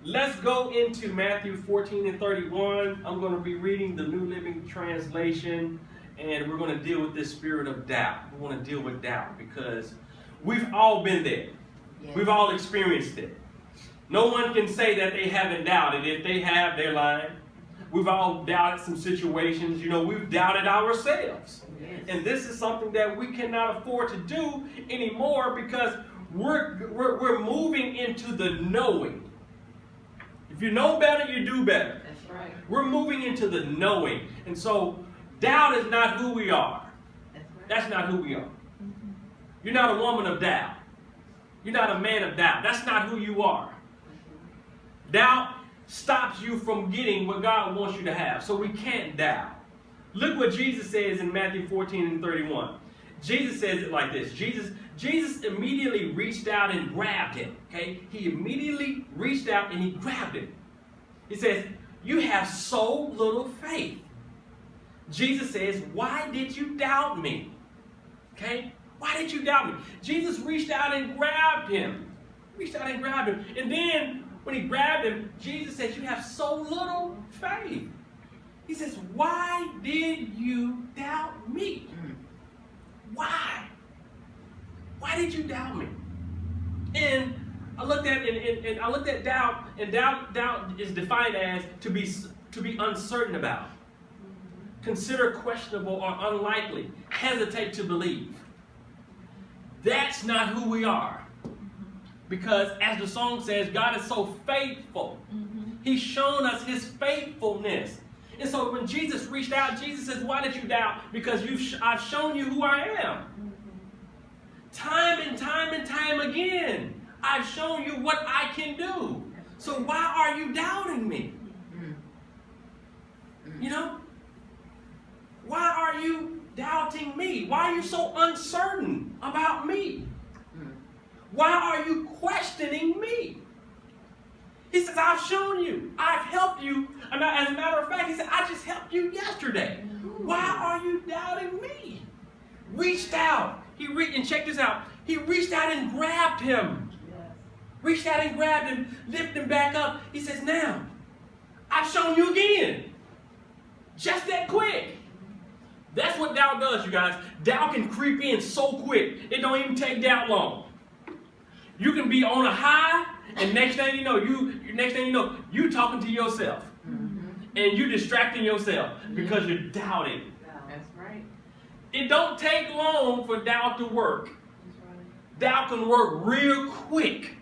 Let's go into Matthew 14 and 31. I'm going to be reading the New Living Translation, and we're going to deal with this spirit of doubt. We want to deal with doubt because we've all been there. Yes. We've all experienced it. No one can say that they haven't doubted. If they have, they're lying. We've all doubted some situations. You know, we've doubted ourselves. Yes. And this is something that we cannot afford to do anymore because we're moving into the knowing. If you know better, you do better. That's right. We're moving into the knowing. And so doubt is not who we are. That's right. That's not who we are. Mm-hmm. You're not a woman of doubt. You're not a man of doubt. That's not who you are. Mm-hmm. Doubt stops you from getting what God wants you to have. So we can't doubt. Look what Jesus says in Matthew 14 and 31. Jesus says it like this. Jesus immediately reached out and grabbed him. Okay? He immediately reached out and he grabbed him. He says, "You have so little faith." Jesus says, "Why did you doubt me?" Okay? Why did you doubt me? Jesus reached out and grabbed him. Reached out and grabbed him. And then when he grabbed him, Jesus says, "You have so little faith." He says, "Why did you doubt me?" Why? Why did you doubt me? And I looked at doubt, and doubt is defined as to be uncertain about, consider questionable or unlikely, hesitate to believe. That's not who we are. Because as the song says, God is so faithful. He's shown us his faithfulness. And so when Jesus reached out, Jesus says, "Why did you doubt?" Because I've shown you who I am. Time and time again, I've shown you what I can do. So why are you doubting me? You know? Why are you doubting me? Why are you so uncertain about me? Why are you questioning me? He says, "I've shown you. I've helped you." As a matter of fact, he said, "I just helped you yesterday. Why are you doubting me?" Reached out. And check this out. He reached out and grabbed him. Reached out and grabbed him, lifted him back up. He says, "Now, I've shown you again." Just that quick. That's what doubt does, you guys. Doubt can creep in so quick. It don't even take that long. You can be on a high, and next thing you know, you talking to yourself. And you distracting yourself because you're doubting. That's right. It don't take long for doubt to work. That's right. Doubt can work real quick.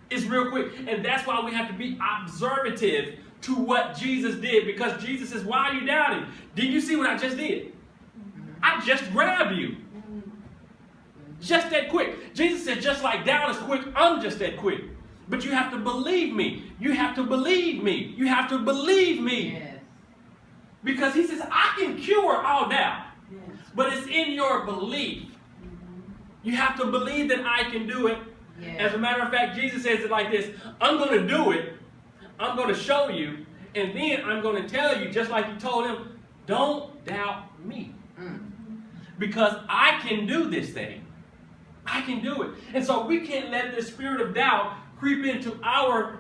It's real quick. And that's why we have to be observative to what Jesus did. Because Jesus says, "Why are you doubting? Did you see what I just did? I just grabbed you." Just that quick. Jesus said, just like doubt is quick, I'm just that quick. But you have to believe me. You have to believe me. You have to believe me. Yes. Because he says, I can cure all doubt. Yes. But it's in your belief. You have to believe that I can do it. Yes. As a matter of fact, Jesus says it like this. I'm going to do it. I'm going to show you. And then I'm going to tell you, just like you told him, don't doubt me. Because I can do this thing. I can do it. And so we can't let the spirit of doubt creep into our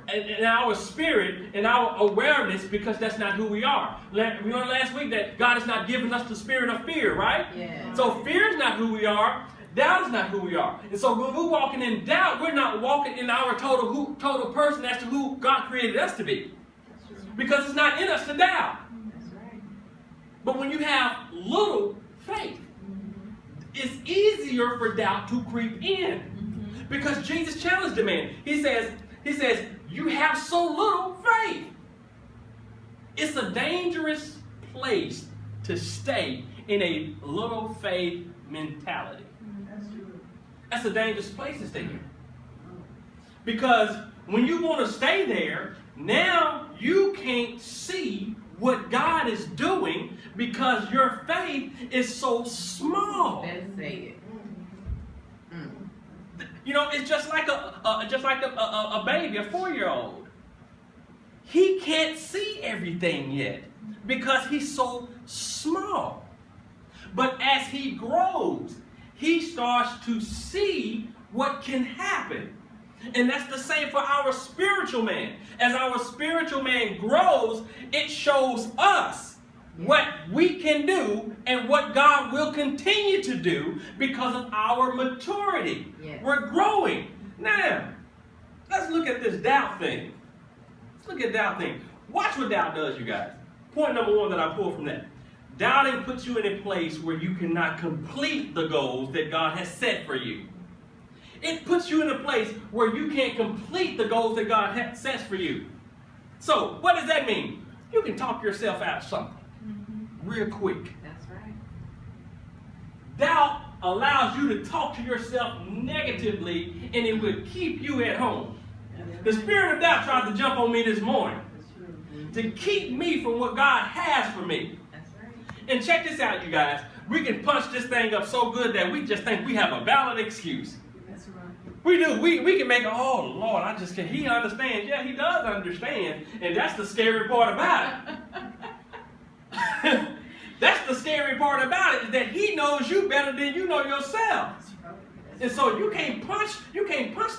spirit and our awareness, because that's not who we are. We learned last week that God has not given us the spirit of fear, right? Yeah. So fear is not who we are. Doubt is not who we are. And so when we're walking in doubt, we're not walking in our total person as to who God created us to be. Because it's not in us to doubt. That's right. But when you have little faith, it's easier for doubt to creep in. Because Jesus challenged the man. He says, you have so little faith. It's a dangerous place to stay in a little faith mentality. That's a dangerous place to stay in. Because when you want to stay there, now you can't see what God is doing because your faith is so small. Let's say it. You know, it's just like a baby, a 4-year-old. He can't see everything yet because he's so small. But as he grows, he starts to see what can happen. And that's the same for our spiritual man. As our spiritual man grows, it shows us what we can do and what God will continue to do because of our maturity. Yes. We're growing. Now, let's look at this doubt thing. Let's look at doubt thing. Watch what doubt does, you guys. Point number one that I pulled from that. Doubting puts you in a place where you cannot complete the goals that God has set for you. It puts you in a place where you can't complete the goals that God sets for you. So, what does that mean? You can talk yourself out of something real quick. That's right. Doubt allows you to talk to yourself negatively, and it will keep you at home. The spirit of doubt tried to jump on me this morning to keep me from what God has for me. That's right. And check this out, you guys. We can punch this thing up so good that we just think we have a valid excuse. That's right. We do. We can make, oh, Lord, I just can't. He understands. Yeah, he does understand. And that's the scary part about it. That's the scary part about it, is that he knows you better than you know yourself. And so you can't punch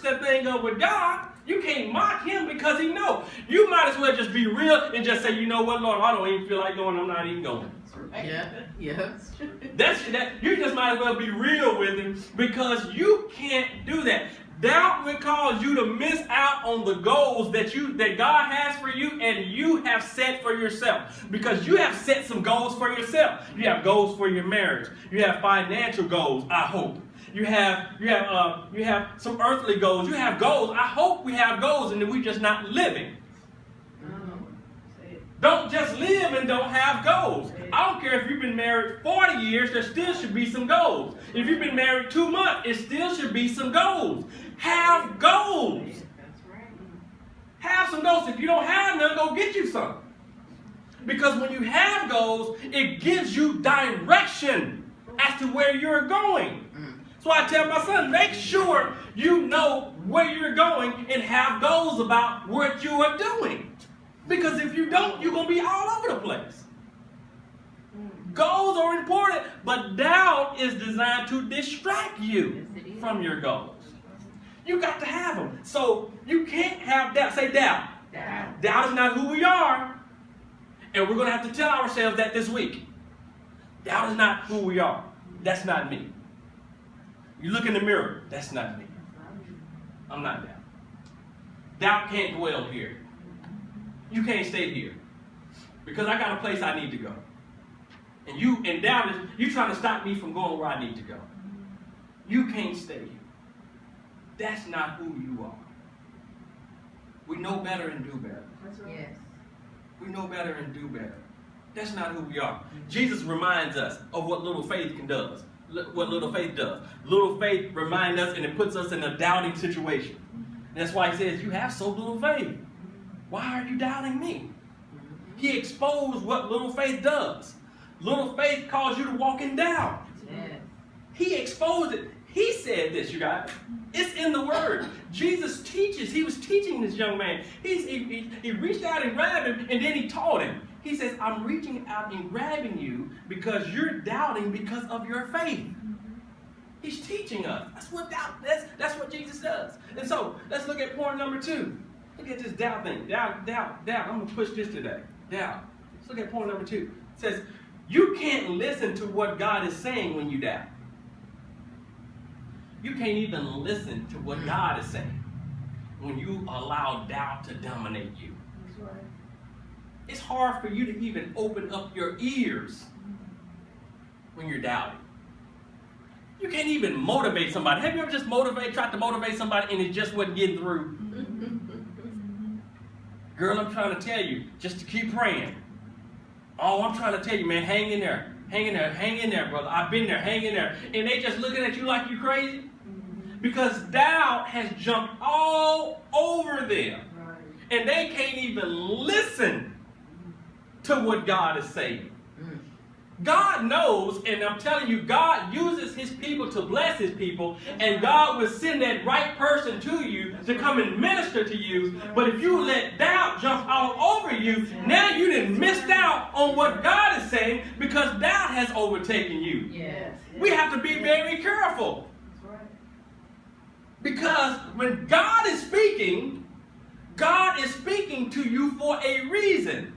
that thing up with God. You can't mock him because he knows. You might as well just be real and just say, you know what, Lord, I don't even feel like going. I'm not even going. Yeah. You just might as well be real with him because you can't do that. Doubt will cause you to miss out on the goals that God has for you and you have set for yourself. Because you have set some goals for yourself. You have goals for your marriage. You have financial goals, I hope. You have some earthly goals. You have goals. I hope we have goals and that we're just not living. Don't just live and don't have goals. I don't care if you've been married 40 years, there still should be some goals. If you've been married 2 months, it still should be some goals. Have goals. That's right. Have some goals. If you don't have none, go get you some. Because when you have goals, it gives you direction as to where you're going. So I tell my son, make sure you know where you're going and have goals about what you are doing. Because if you don't, you're going to be all over the place. Goals are important, but doubt is designed to distract you from your goals. You got to have them. So you can't have doubt. Say doubt. Doubt is not who we are. And we're going to have to tell ourselves that this week. Doubt is not who we are. That's not me. You look in the mirror. That's not me. I'm not doubt. Doubt can't dwell here. You can't stay here. Because I got a place I need to go. And doubt is, you trying to stop me from going where I need to go. You can't stay here. That's not who you are. We know better and do better. Yes. We know better and do better. That's not who we are. Jesus reminds us of what little faith does. What little faith does. Little faith reminds us and it puts us in a doubting situation. That's why he says, you have so little faith. Why are you doubting me? He exposed what little faith does. Little faith calls you to walk in doubt. Yes. He exposed it. He said this, you guys. It's in the Word. Jesus teaches. He was teaching this young man. He reached out and grabbed him, and then he taught him. He says, I'm reaching out and grabbing you because you're doubting because of your faith. He's teaching us. That's what Jesus does. And so, let's look at point number 2. Look at this doubt thing. Doubt. I'm going to push this today. Doubt. Let's look at point number 2. It says, you can't listen to what God is saying when you doubt. You can't even listen to what God is saying when you allow doubt to dominate you. That's right. It's hard for you to even open up your ears when you're doubting. You can't even motivate somebody. Have you ever just tried to motivate somebody and it just wasn't getting through? Girl, I'm trying to tell you, just to keep praying. Oh, I'm trying to tell you, man, hang in there. Hang in there. Hang in there, brother. I've been there. Hang in there. And they just looking at you like you crazy. Because doubt has jumped all over them. Right. And they can't even listen to what God is saying. God knows, and I'm telling you, God uses his people to bless his people, and God will send that right person to you to come and minister to you. But if you let doubt jump all over you, now you done missed out on what God is saying because doubt has overtaken you. Yes. We have to be very careful. That's right. Because when God is speaking to you for a reason.